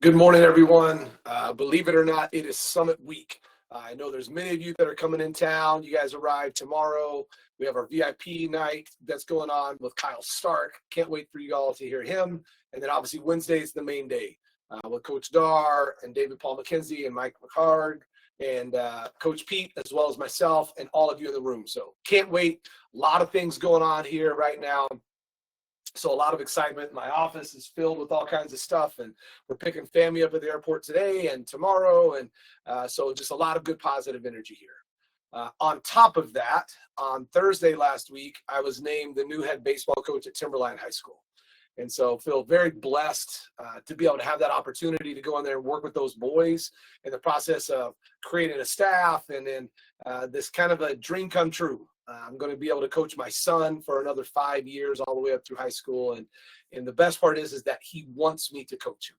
Good morning, everyone. Believe it or not, it is Summit Week. I know there's many of you that are coming in town. You guys arrive tomorrow. We have our VIP night that's going on with Kyle Stark. Can't wait for you all to hear him. And then obviously Wednesday is the main day with Coach Dar and David Paul McKenzie and Mike McHarg and Coach Pete, as well as myself and all of you in the room. So can't wait. A lot of things going on here right now. So a lot of excitement. My office is filled with all kinds of stuff, and we're picking family up at the airport today and tomorrow, and so just a lot of good positive energy here. On top of that, on Thursday last week, I was named the new head baseball coach at Timberline High School. And so feel very blessed to be able to have that opportunity to go in there and work with those boys in the process of creating a staff and then this kind of a dream come true. I'm going to be able to coach my son for another 5 years all the way up through high school. And the best part is that he wants me to coach him.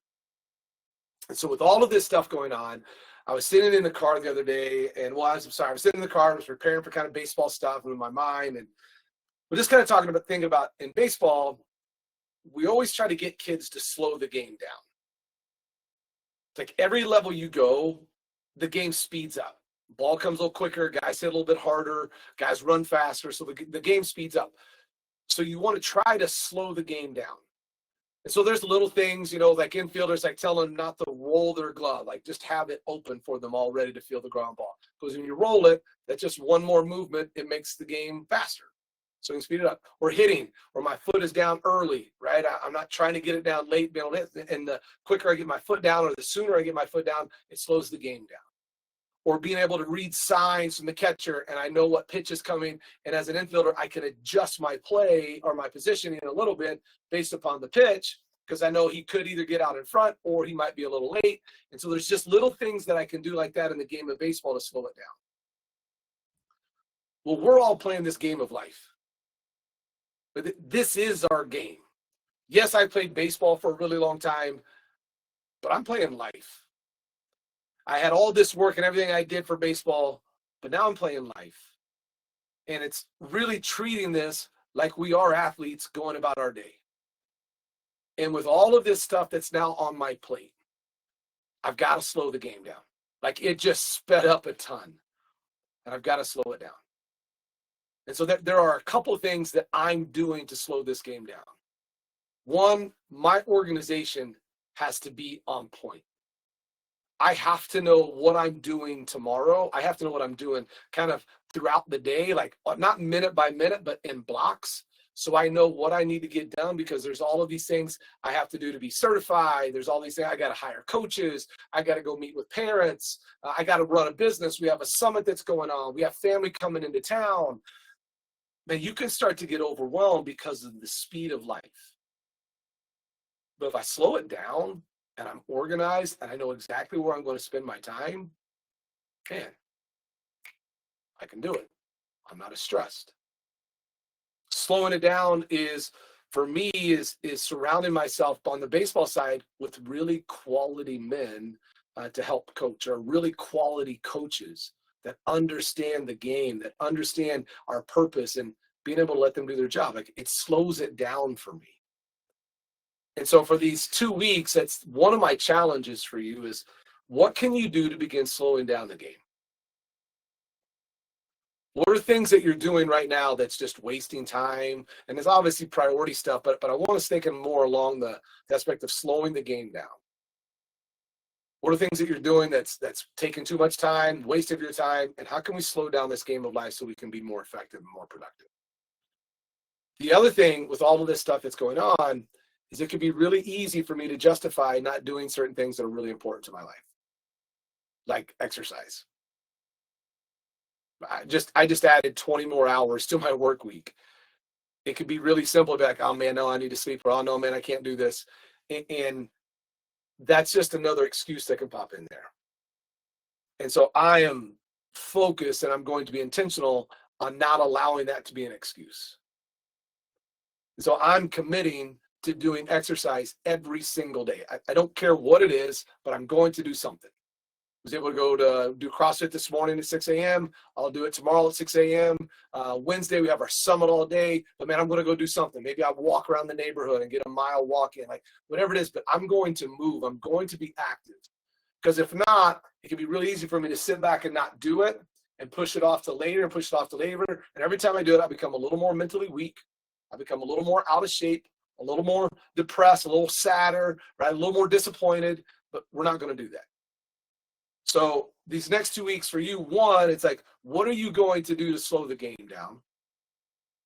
And so with all of this stuff going on, I was sitting in the car the other day and I was sitting in the car, I was preparing for kind of baseball stuff in my mind. And we're just kind of thinking about in baseball, we always try to get kids to slow the game down. It's like every level you go, the game speeds up. Ball comes a little quicker, guys hit a little bit harder, guys run faster, so the game speeds up. So you want to try to slow the game down. And so there's little things, like infielders, like tell them not to roll their glove, like just have it open for them all ready to field the ground ball. Because when you roll it, that's just one more movement, it makes the game faster. So you can speed it up. Or hitting, or my foot is down early, right? I'm not trying to get it down late, and the quicker I get my foot down or the sooner I get my foot down, it slows the game down. Or being able to read signs from the catcher and I know what pitch is coming. And as an infielder, I can adjust my play or my positioning a little bit based upon the pitch because I know he could either get out in front or he might be a little late. And so there's just little things that I can do like that in the game of baseball to slow it down. Well, we're all playing this game of life. But this is our game. Yes, I played baseball for a really long time, but I'm playing life. I had all this work and everything I did for baseball, but now I'm playing life. And it's really treating this like we are athletes going about our day. And with all of this stuff that's now on my plate, I've got to slow the game down. Like it just sped up a ton, and I've got to slow it down. And so there are a couple of things that I'm doing to slow this game down. One, my organization has to be on point. I have to know what I'm doing tomorrow. I have to know what I'm doing kind of throughout the day, like not minute by minute, but in blocks. So I know what I need to get done because there's all of these things I have to do to be certified. There's all these things. I got to hire coaches. I got to go meet with parents. I got to run a business. We have a summit that's going on. We have family coming into town. Man, you can start to get overwhelmed because of the speed of life. But if I slow it down, and I'm organized, and I know exactly where I'm going to spend my time, man, I can do it. I'm not as stressed. Slowing it down is, for me, is surrounding myself on the baseball side with really quality men to help coach, or really quality coaches that understand the game, that understand our purpose, and being able to let them do their job. Like it slows it down for me. And so for these 2 weeks, that's one of my challenges for you is what can you do to begin slowing down the game? What are things that you're doing right now that's just wasting time? And there's obviously priority stuff, but I want us thinking more along the aspect of slowing the game down. What are things that you're doing that's taking too much time, waste of your time, and how can we slow down this game of life so we can be more effective and more productive? The other thing with all of this stuff that's going on is it can be really easy for me to justify not doing certain things that are really important to my life, like exercise. I just added 20 more hours to my work week. It could be really simple to be like, oh man, no, I need to sleep, or oh no, man, I can't do this. And that's just another excuse that can pop in there. And so I am focused and I'm going to be intentional on not allowing that to be an excuse. And so I'm committing to doing exercise every single day. I don't care what it is, but I'm going to do something. Was able to go to do CrossFit this morning at 6 a.m. I'll do it tomorrow at 6 a.m. Wednesday, we have our summit all day. But, man, I'm going to go do something. Maybe I'll walk around the neighborhood and get a mile walk in, like whatever it is. But I'm going to move. I'm going to be active. Because if not, it can be really easy for me to sit back and not do it and push it off to later and push it off to later. And every time I do it, I become a little more mentally weak. I become a little more out of shape, a little more depressed, a little sadder, right? A little more disappointed. But we're not going to do that. So these next 2 weeks for you, one, it's like, what are you going to do to slow the game down?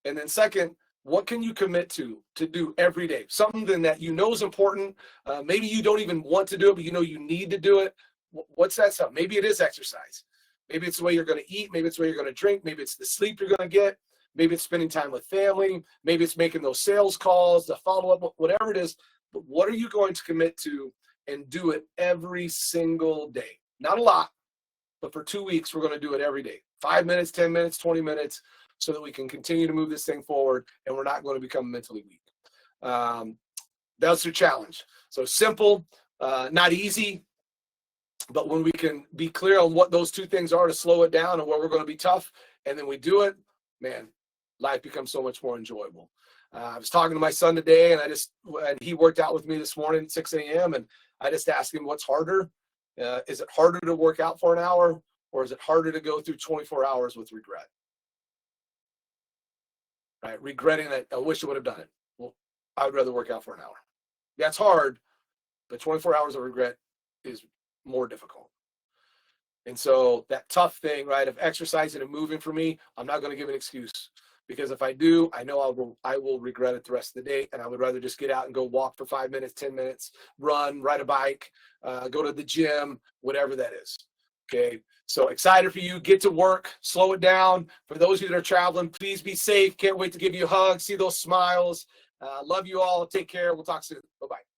And then second, what can you commit to do every day? Something that you know is important. Maybe you don't even want to do it, but you know you need to do it. What's that stuff? Maybe it is exercise. Maybe it's the way you're going to eat. Maybe it's the way you're going to drink. Maybe it's the sleep you're going to get. Maybe it's spending time with family. Maybe it's making those sales calls, the follow-up, whatever it is. But what are you going to commit to and do it every single day? Not a lot, but for 2 weeks, we're going to do it every day. 5 minutes, 10 minutes, 20 minutes, so that we can continue to move this thing forward and we're not going to become mentally weak. That's your challenge. So simple, not easy, but when we can be clear on what those two things are to slow it down and where we're going to be tough, and then we do it, man, life becomes so much more enjoyable. I was talking to my son today, and he worked out with me this morning at 6 a.m., and I just asked him, what's harder? Is it harder to work out for an hour, or is it harder to go through 24 hours with regret? Right? Regretting that, I wish I would have done it. Well, I would rather work out for an hour. That's hard, but 24 hours of regret is more difficult. And so that tough thing, right, of exercising and moving for me, I'm not going to give an excuse. Because if I do, I know I will regret it the rest of the day, and I would rather just get out and go walk for 5 minutes, 10 minutes, run, ride a bike, go to the gym, whatever that is. Okay, so excited for you. Get to work, slow it down. For those of you that are traveling, please be safe. Can't wait to give you a hug, see those smiles. Love you all. Take care. We'll talk soon. Bye-bye.